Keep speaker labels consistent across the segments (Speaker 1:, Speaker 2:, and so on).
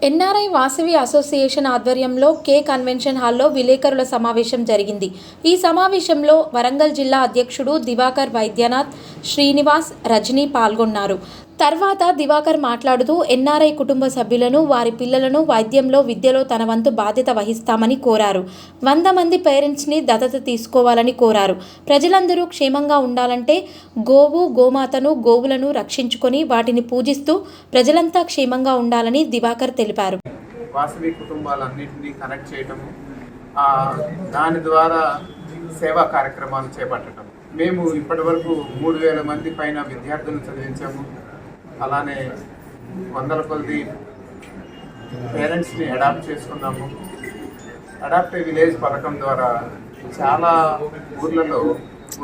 Speaker 1: NRI Vasavi association ఆధ్వర్యంలో కే convention హాల్లో విలేకరుల సమావేశం జరిగింది. ఈ సమావేశంలో వరంగల్ జిల్లా అధ్యక్షుడు దివాకర్ వైద్యనాథ్, శ్రీనివాస్, రజనీ పాల్గొన్నారు. తర్వాత దివాకర్ మాట్లాడుతూ ఎన్ఆర్ఐ కుటుంబ సభ్యులను, వారి పిల్లలను వైద్యంలో, విద్యలో తన వంతు బాధ్యత వహిస్తామని కోరారు. 100 మంది పేరెంట్స్ని దత్తత తీసుకోవాలని కోరారు. ప్రజలందరూ క్షేమంగా ఉండాలంటే గోమాతను, గోవులను రక్షించుకొని వాటిని పూజిస్తూ ప్రజలంతా క్షేమంగా ఉండాలని దివాకర్ తెలిపారు.
Speaker 2: వాసవి కుటుంబాలన్నింటినీ కనెక్ట్ చేయటము, దాని ద్వారా సేవా కార్యక్రమాలు చేపట్టడం. మేము ఇప్పటి వరకు 3000 మంది పైన విద్యార్థులను చదివించాము. అలానే వందల కొద్ది పేరెంట్స్ని అడాప్ట్ చేసుకున్నాము. అడాప్ట్ విలేజ్ పథకం ద్వారా చాలా ఊర్లలో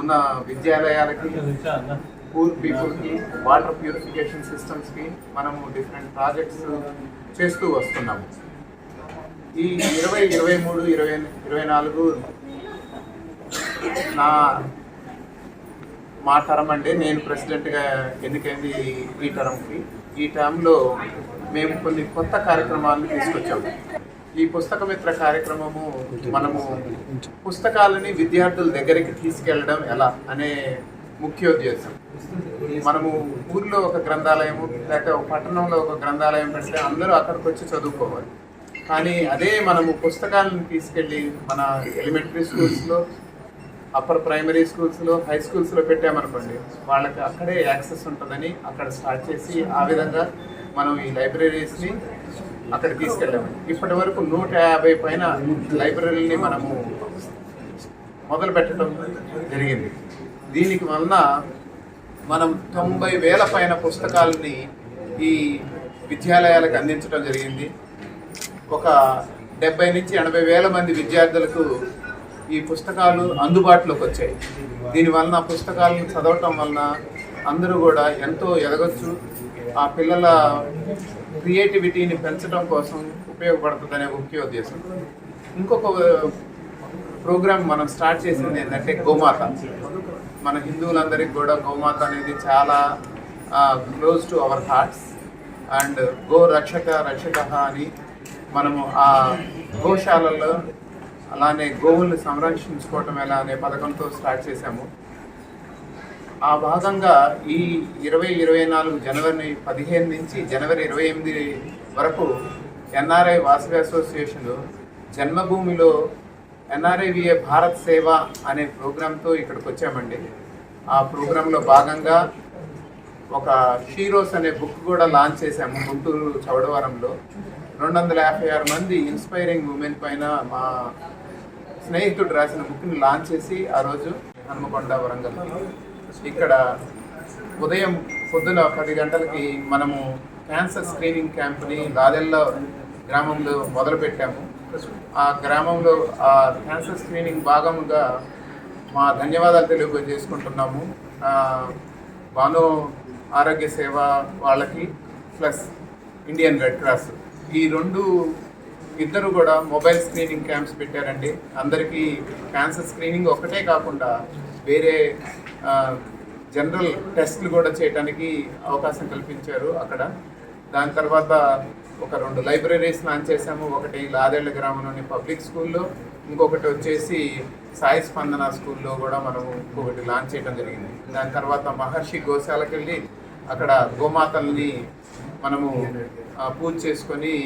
Speaker 2: ఉన్న విద్యాలయాలకి, పూర్ పీపుల్కి, వాటర్ ప్యూరిఫికేషన్ సిస్టమ్స్కి మనము డిఫరెంట్ ప్రాజెక్ట్స్ చేస్తూ వస్తున్నాము. ఈ 2023, 2024 మా టర్మ్ అండి. నేను ప్రెసిడెంట్గా ఎన్నికైంది ఈ టర్మ్కి. ఈ టర్మ్లో మేము కొన్ని కొత్త కార్యక్రమాలను తీసుకొచ్చాము. ఈ పుస్తక మిత్ర కార్యక్రమము మనము పుస్తకాలని విద్యార్థుల దగ్గరికి తీసుకెళ్ళడం ఎలా అనే ముఖ్యోద్దేశం. మనము ఊర్లో ఒక గ్రంథాలయము లేకపోతే ఒక పట్టణంలో ఒక గ్రంథాలయం పెడితే అందరూ అక్కడికి వచ్చి చదువుకోవాలి. కానీ అదే మనము పుస్తకాలను తీసుకెళ్ళి మన ఎలిమెంటరీ స్కూల్స్లో, అప్పర్ ప్రైమరీ స్కూల్స్లో, హై స్కూల్స్లో పెట్టామనుకోండి, వాళ్ళకి అక్కడే యాక్సెస్ ఉంటుందని అక్కడ స్టార్ట్ చేసి ఆ విధంగా మనం ఈ లైబ్రరీస్ని అక్కడ తీసుకెళ్ళాము. ఇప్పటి వరకు 150 పైన లైబ్రరీని మనము మొదలు పెట్టడం జరిగింది. దీనికి వలన మనం 90,000 పైన పుస్తకాలని ఈ విద్యాలయాలకు అందించడం జరిగింది. ఒక 70 నుంచి 80,000 మంది విద్యార్థులకు ఈ పుస్తకాలు అందుబాటులోకి వచ్చాయి. దీనివలన పుస్తకాలను చదవటం వలన అందరూ కూడా ఎంతో ఎదగొచ్చు. ఆ పిల్లల క్రియేటివిటీని పెంచడం కోసం ఉపయోగపడుతుందనే ముఖ్య ఉద్దేశం. ఇంకొక ప్రోగ్రామ్ మనం స్టార్ట్ చేసింది ఏంటంటే గోమాత. మన హిందువులందరికీ కూడా గోమాత అనేది చాలా close to our hearts. And go రక్షక అని మనము ఆ గోశాలల్లో అలానే గోవుల్ని సంరక్షించుకోవటం ఎలా అనే పథకంతో స్టార్ట్ చేశాము. ఆ భాగంగా ఈ 2024 జనవరి 15 నుంచి జనవరి 28 వరకు NRI Vasavi association జన్మభూమిలో NRIVA Bharat సేవ అనే ప్రోగ్రాంతో ఇక్కడికి వచ్చామండి. ఆ ప్రోగ్రాంలో భాగంగా ఒక షీరోస్ అనే బుక్ కూడా లాంచ్ చేశాము గుంటూరు చౌడవరంలో. 256 మంది ఇన్స్పైరింగ్ ఉమెన్ పైన మా స్నేహితుడు రాసిన బుక్ని లాంచ్ చేసి ఆ రోజు హన్మకొండ, వరంగల్ ఇక్కడ ఉదయం పొద్దున 10 గంటలకి మనము క్యాన్సర్ స్క్రీనింగ్ క్యాంప్ని లాదెల్ల గ్రామంలో మొదలుపెట్టాము. ఆ గ్రామంలో ఆ క్యాన్సర్ స్క్రీనింగ్ భాగంగా మా ధన్యవాదాలు తెలియజేసుకుంటున్నాము. బాను ఆరోగ్య సేవ వాళ్ళకి ప్లస్ ఇండియన్ రెడ్ క్రాస్ ఈ ఇద్దరు కూడా మొబైల్ స్క్రీనింగ్ క్యాంప్స్ పెట్టారండి. అందరికీ క్యాన్సర్ స్క్రీనింగ్ ఒక్కటే కాకుండా వేరే జనరల్ టెస్ట్లు కూడా చేయడానికి అవకాశం కల్పించారు అక్కడ. దాని తర్వాత ఒక 2 లైబ్రరీస్ లాంచ్ చేశాము. ఒకటి లాదేళ్ల గ్రామంలోని పబ్లిక్ స్కూల్లో, ఇంకొకటి వచ్చేసి సాయి స్పందన స్కూల్లో కూడా మనము ఇంకొకటి లాంచ్ చేయడం జరిగింది. దాని తర్వాత మహర్షి గోశాలకు వెళ్ళి అక్కడ గోమాతల్ని మనము పూజ చేసుకొని